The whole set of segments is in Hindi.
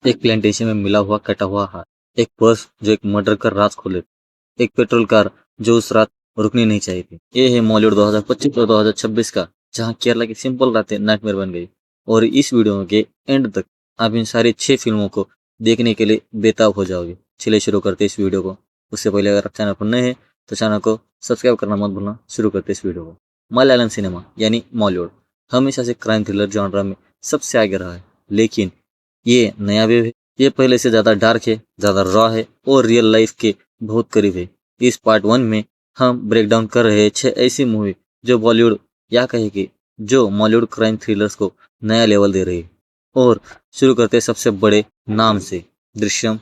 एक प्लांटेशन में मिला हुआ कटा हुआ हाथ, एक पर्स जो एक मर्डर कर राज खोले, एक पेट्रोल कार जो उस रात रुकनी नहीं चाहिए थी। ये है मॉलीवुड 2025 और 2026 का, जहां केरला की सिंपल रातें नाइटमेयर बन गई। और इस वीडियो के एंड तक आप इन सारी 6 फिल्मों को देखने के लिए बेताब हो जाओगे। चलिए शुरू करते इस वीडियो को। उससे पहले अगर आप चैनल पर नए हैं तो चैनल को सब्सक्राइब करना मत भूलना। शुरू करते इस वीडियो को। मलयालम सिनेमा यानी मॉलीवुड हमेशा से क्राइम थ्रिलर जॉनरा में सबसे आगे रहा है, लेकिन ये नया वेव है। ये पहले से ज़्यादा डार्क है, ज़्यादा रॉ है और रियल लाइफ के बहुत करीब है। इस पार्ट 1 में हम ब्रेक डाउन कर रहे हैं 6 ऐसी मूवी जो बॉलीवुड या कहे कि जो मॉलीवुड क्राइम थ्रिलर्स को नया लेवल दे रही है। और शुरू करते हैं सबसे बड़े नाम से, दृश्यम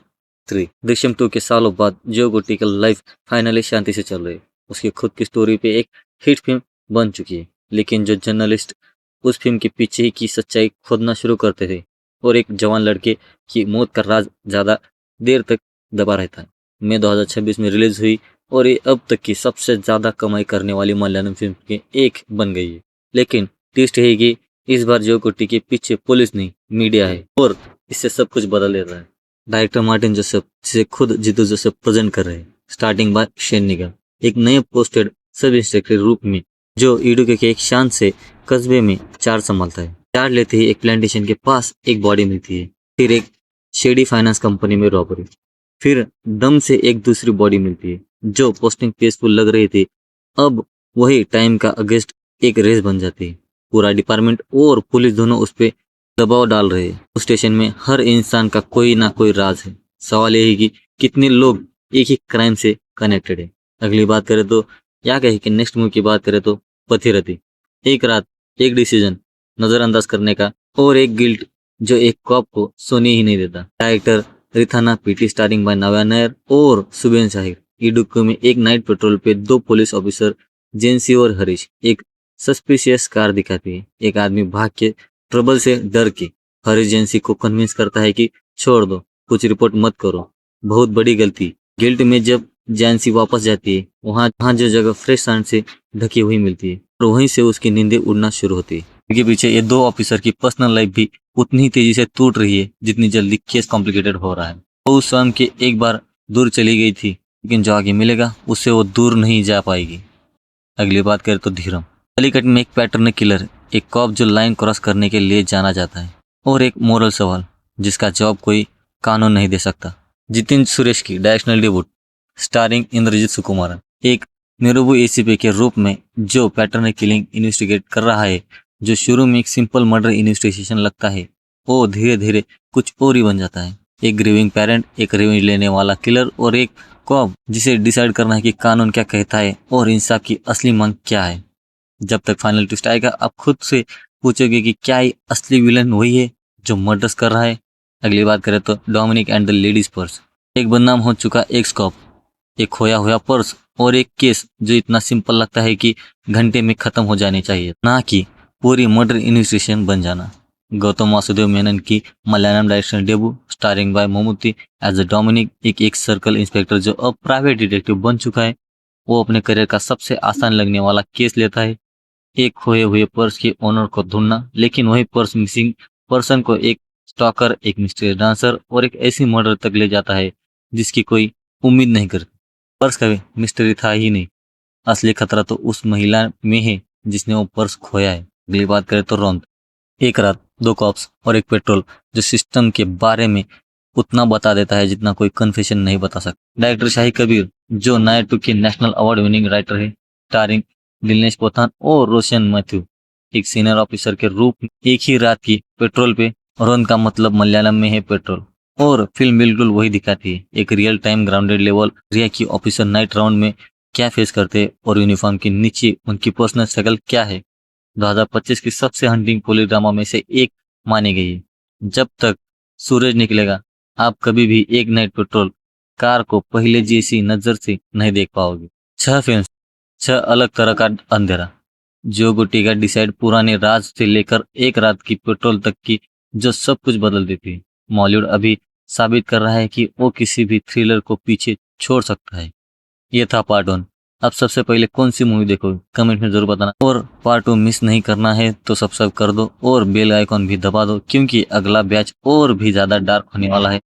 3। दृश्यम 2 के सालों बाद जो गुट्टी का लाइफ फाइनली शांति से चल रही है। उसकी खुद की स्टोरी पे एक हिट फिल्म बन चुकी है, लेकिन जो जर्नलिस्ट उस फिल्म के पीछे की सच्चाई खोदना शुरू करते थे और एक जवान लड़के की मौत का राज ज़्यादा देर तक दबा रहता है। मई 2026 में रिलीज हुई और ये अब तक की सबसे ज़्यादा कमाई करने वाली मलयालम फिल्म के एक बन गई है। लेकिन ट्विस्ट है कि इस बार जो कुट्टी के पीछे पुलिस नहीं, मीडिया है और इससे सब कुछ बदल देता है। डायरेक्टर मार्टिन जोसेफ, जिसे खुद जीतू जोसेफ प्रेजेंट कर रहे हैं, स्टार्टिंग बाय शेन निगम, एक नए पोस्टेड सब इंस्पेक्टर के रूप में जो इडुके के एक शांत से कस्बे में चार्ज संभालता है। चार्ज लेते ही एक प्लांटेशन के पास एक बॉडी मिलती है, फिर एक शेडी फाइनेंस कंपनी में रॉबरी, फिर दम से एक दूसरी बॉडी मिलती है जो पोस्टिंग पीसफुल लग रही थी, अब वही टाइम का अगेंस्ट एक रेस बन जाती है। पूरा डिपार्टमेंट और पुलिस दोनों उस पर दबाव डाल रहे हैं। उस स्टेशन में हर इंसान का कोई ना कोई राज है। सवाल यही कि कितने लोग एक ही क्राइम से कनेक्टेड है। अगली बात करें तो या कहे कि नेक्स्ट मूवी की बात करें तो पथिरथी, एक रात, एक डिसीजन नजरअंदाज करने का और एक गिल्ट जो एक कॉप को सोने ही नहीं देता। डायरेक्टर रिथाना पीटी, स्टारिंग बाय नव्या नायर और सुबेन शाहिर। इडुक्की में एक नाइट पेट्रोल पे 2 पुलिस ऑफिसर जेंसी और हरीश एक सस्पिशियस कार दिखाती है। एक आदमी भाग के ट्रबल से डर के हरीश जेंसी को कन्विंस करता है कि छोड़ दो, कुछ रिपोर्ट मत करो, बहुत बड़ी गलती। गिल्ट में जब जेंसी वापस जाती है, वहाँ जो जगह फ्रेश सैंड से ढकी हुई मिलती है और वहीं से उसकी नींदें उड़ना शुरू होती है। इनके पीछे ये 2 ऑफिसर की पर्सनल लाइफ भी उतनी ही तेजी से टूट रही है जितनी जल्दी केस कॉम्प्लिकेटेड हो रहा है। वो उस स्वयं के एक बार दूर चली गई थी, लेकिन जो आगे मिलेगा उससे वो दूर नहीं जा पाएगी। अगली बात करें तो धीरम, कलीकट में एक पैटर्न किलर, एक कॉप जो लाइन क्रॉस करने के लिए जाना जाता है, और एक मोरल सवाल जिसका जवाब कोई कानून नहीं दे सकता। जितिन सुरेश की directional debut, starring Indrajith Sukumaran, एक निरुबु एसीपी के रूप में जो पैटर्न किलिंग इन्वेस्टिगेट कर रहा है। जो शुरू में एक सिंपल मर्डर इन्वेस्टिगेशन लगता है, वो धीरे धीरे कुछ और ही बन जाता है। एक ग्रीविंग पेरेंट, एक रिवेंज लेने वाला किलर और एक कॉप जिसे डिसाइड करना है कि कानून क्या कहता है और इंसाफ की असली मांग क्या है। जब तक फाइनल ट्विस्ट आएगा आप खुद से पूछोगे कि क्या ये असली विलन वही है जो मर्डर्स कर रहा है। अगली बात करें तो Dominic and the ladies purse, एक बदनाम हो चुका एक्स कॉप, एक खोया हुआ पर्स और एक केस जो इतना सिंपल लगता है कि घंटे में खत्म हो जाने चाहिए, ना कि पूरी मर्डर इन्वेस्टिगेशन बन जाना। गौतम वासुदेव मेनन की Malayalam direction debut, starring by Mammootty as a Dominic, एक सर्कल इंस्पेक्टर जो अब प्राइवेट डिटेक्टिव बन चुका है। वो अपने करियर का सबसे आसान लगने वाला केस लेता है, एक खोए हुए पर्स के ओनर को ढूंढना, लेकिन वही पर्स मिसिंग पर्सन को एक स्टॉकर, एक मिस्ट्री डांसर और एक ऐसी मर्डर तक ले जाता है जिसकी कोई उम्मीद नहीं करती। पर्स का मिस्ट्री था ही नहीं, असली खतरा तो उस महिला में है जिसने वो पर्स खोया है। अगली बात करें तो रौंद, एक रात, 2 कॉप्स और एक पेट्रोल जो सिस्टम के बारे में उतना बता देता है जितना कोई कन्फेशन नहीं बता सकता। डायरेक्टर शाही कबीर जो नायर 2 के नेशनल अवार्ड विनिंग राइटर है, स्टारिंग दिनेश पोथान और रोशन मैथ्यू, एक सीनियर ऑफिसर के रूप में एक ही रात की पेट्रोल पे। रौंद का मतलब मलयालम में है पेट्रोल, और फिल्म बिल्कुल वही दिखाती है, एक रियल टाइम ग्राउंडेड लेवल रिया की ऑफिसर नाइट राउंड में क्या फेस करते हैं और यूनिफॉर्म के नीचे उनकी पर्सनल स्ट्रगल क्या है। 2025 की सबसे हंटिंग पुलिस ड्रामा में से एक मानी गई है। जब तक सूरज निकलेगा आप कभी भी एक नाइट पेट्रोल कार को पहले जैसी नजर से नहीं देख पाओगे। 6 फिल्म, 6 अलग तरह का अंधेरा, जो गुट्टी का डिसाइड पुराने राज से लेकर एक रात की पेट्रोल तक की, जो सब कुछ बदल देती है। मॉलीवुड अभी साबित कर रहा है कि वो किसी भी थ्रिलर को पीछे छोड़ सकता है। ये था पार्ट 1। आप सबसे पहले कौन सी मूवी देखोगे कमेंट में जरूर बताना, और पार्ट 2 मिस नहीं करना है तो सब्सक्राइब कर दो और बेल आइकॉन भी दबा दो, क्योंकि अगला बैच और भी ज्यादा डार्क होने वाला है।